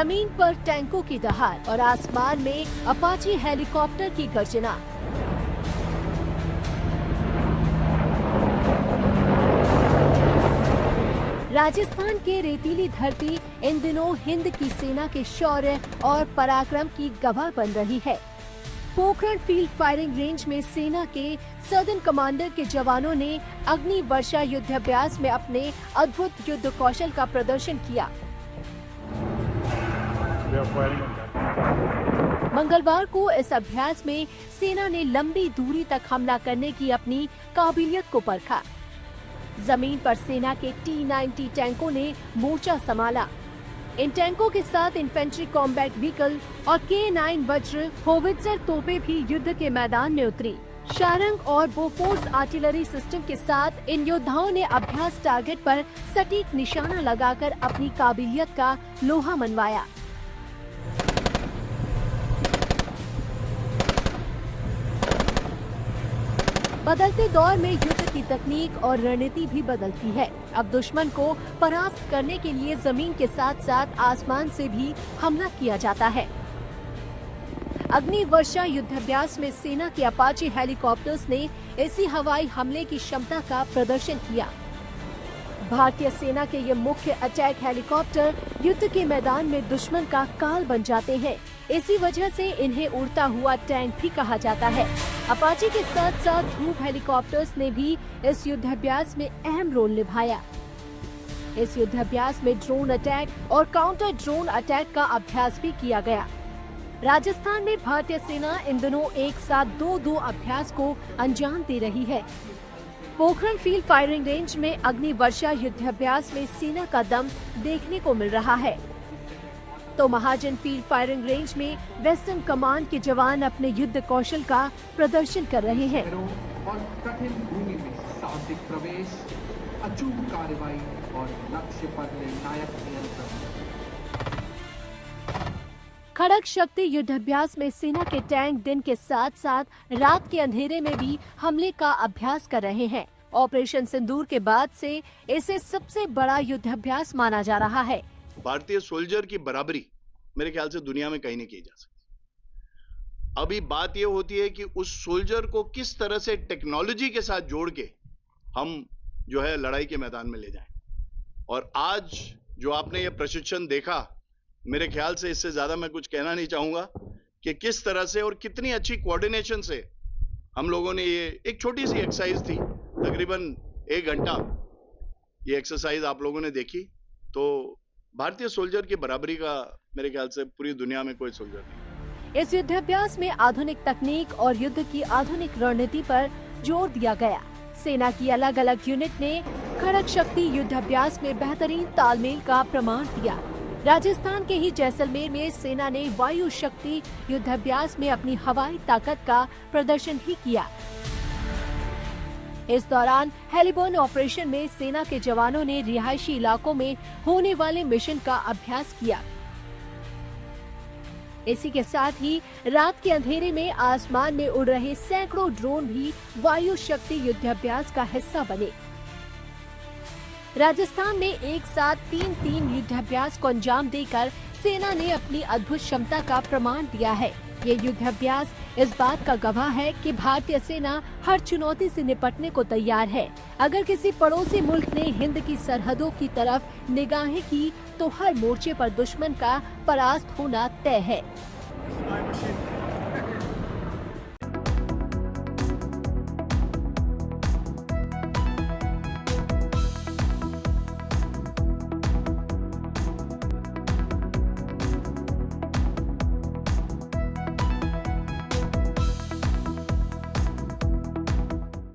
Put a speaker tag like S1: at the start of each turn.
S1: जमीन पर टैंकों की दहाड़ और आसमान में अपाची हेलीकॉप्टर की गर्जना। राजस्थान के रेतीली धरती इन दिनों हिंद की सेना के शौर्य और पराक्रम की गवाह बन रही है। पोखरण फील्ड फायरिंग रेंज में सेना के सदर्न कमांडर के जवानों ने अग्नि वर्षा युद्धाभ्यास में अपने अद्भुत युद्ध कौशल का प्रदर्शन किया। मंगलवार को इस अभ्यास में सेना ने लंबी दूरी तक हमला करने की अपनी काबिलियत को परखा। जमीन पर सेना के T-90 टैंकों ने मोर्चा संभाला। इन टैंकों के साथ इन्फेंट्री कॉम्बैट व्हीकल और K9 वज्र होवित्जर तोपें भी युद्ध के मैदान में उतरी। शारंग और बोफोर्स आर्टिलरी सिस्टम के साथ इन योद्धाओं ने अभ्यास टारगेट पर सटीक निशाना लगाकर अपनी काबिलियत का लोहा मनवाया। बदलते दौर में युद्ध की तकनीक और रणनीति भी बदलती है। अब दुश्मन को परास्त करने के लिए जमीन के साथ साथ आसमान से भी हमला किया जाता है। अग्नि वर्षा युद्धाभ्यास में सेना के अपाचे हेलीकॉप्टर्स ने ऐसी हवाई हमले की क्षमता का प्रदर्शन किया। भारतीय सेना के ये मुख्य अटैक हेलीकॉप्टर युद्ध के मैदान में दुश्मन का काल बन जाते हैं। इसी वजह से इन्हें उड़ता हुआ टैंक भी कहा जाता है। अपाचे के साथ साथ धूप हेलीकॉप्टर्स ने भी इस युद्धाभ्यास में अहम रोल निभाया। इस युद्धाभ्यास में ड्रोन अटैक और काउंटर ड्रोन अटैक का अभ्यास भी किया गया। राजस्थान में भारतीय सेना इन दिनों एक साथ दो अभ्यास को अंजाम दे रही है। पोखरण फील्ड फायरिंग रेंज में अग्नि वर्षा युद्धाभ्यास में सेना का दम देखने को मिल रहा है, तो महाजन फील्ड फायरिंग रेंज में वेस्टर्न कमांड के जवान अपने युद्ध कौशल का प्रदर्शन कर रहे हैं।
S2: और कठिन भूमि में साहसिक प्रवेश, अचूक कार्रवाई और लक्ष्य पर निर्णायक नियंत्रण।
S1: खड़ग शक्ति युद्धाभ्यास में सेना के टैंक दिन के साथ साथ रात के अंधेरे में भी हमले का अभ्यास कर रहे हैं। ऑपरेशन सिंदूर के बाद से इसे सबसे बड़ा युद्धाभ्यास माना जा रहा है।
S3: भारतीय सोल्जर की बराबरी मेरे ख्याल से दुनिया में कहीं नहीं की जा सकती। अभी बात यह होती है कि उस सोल्जर को किस तरह से टेक्नोलॉजी के साथ जोड़ के हम जो है लड़ाई के मैदान में ले जाएं। और आज जो आपने ये प्रशिक्षण देखा, मेरे ख्याल से इससे ज्यादा मैं कुछ कहना नहीं चाहूंगा कि किस तरह से और कितनी अच्छी कोऑर्डिनेशन से हम लोगों ने ये एक छोटी सी एक्सरसाइज थी, तकरीबन 1 घंटा ये एक्सरसाइज आप लोगों ने देखी, तो भारतीय सोल्जर की बराबरी का मेरे ख्याल से पूरी दुनिया में कोई सोल्जर नहीं।
S1: इस युद्धाभ्यास में आधुनिक तकनीक और युद्ध की आधुनिक रणनीति पर जोर दिया गया। सेना की अलग अलग यूनिट ने खड़ग शक्ति युद्धाभ्यास में बेहतरीन तालमेल का प्रमाण दिया। राजस्थान के ही जैसलमेर में सेना ने वायु शक्ति युद्धाभ्यास में अपनी हवाई ताकत का प्रदर्शन भी किया। इस दौरान हेलीबर्न ऑपरेशन में सेना के जवानों ने रिहायशी इलाकों में होने वाले मिशन का अभ्यास किया। इसी के साथ ही रात के अंधेरे में आसमान में उड़ रहे सैकड़ों ड्रोन भी वायु शक्ति युद्धाभ्यास का हिस्सा बने। राजस्थान में एक साथ 3 युद्धाभ्यास को अंजाम देकर सेना ने अपनी अद्भुत क्षमता का प्रमाण दिया है। ये युद्धाभ्यास इस बात का गवाह है कि भारतीय सेना हर चुनौती से निपटने को तैयार है। अगर किसी पड़ोसी मुल्क ने हिंद की सरहदों की तरफ निगाहें की तो हर मोर्चे पर दुश्मन का परास्त होना तय है।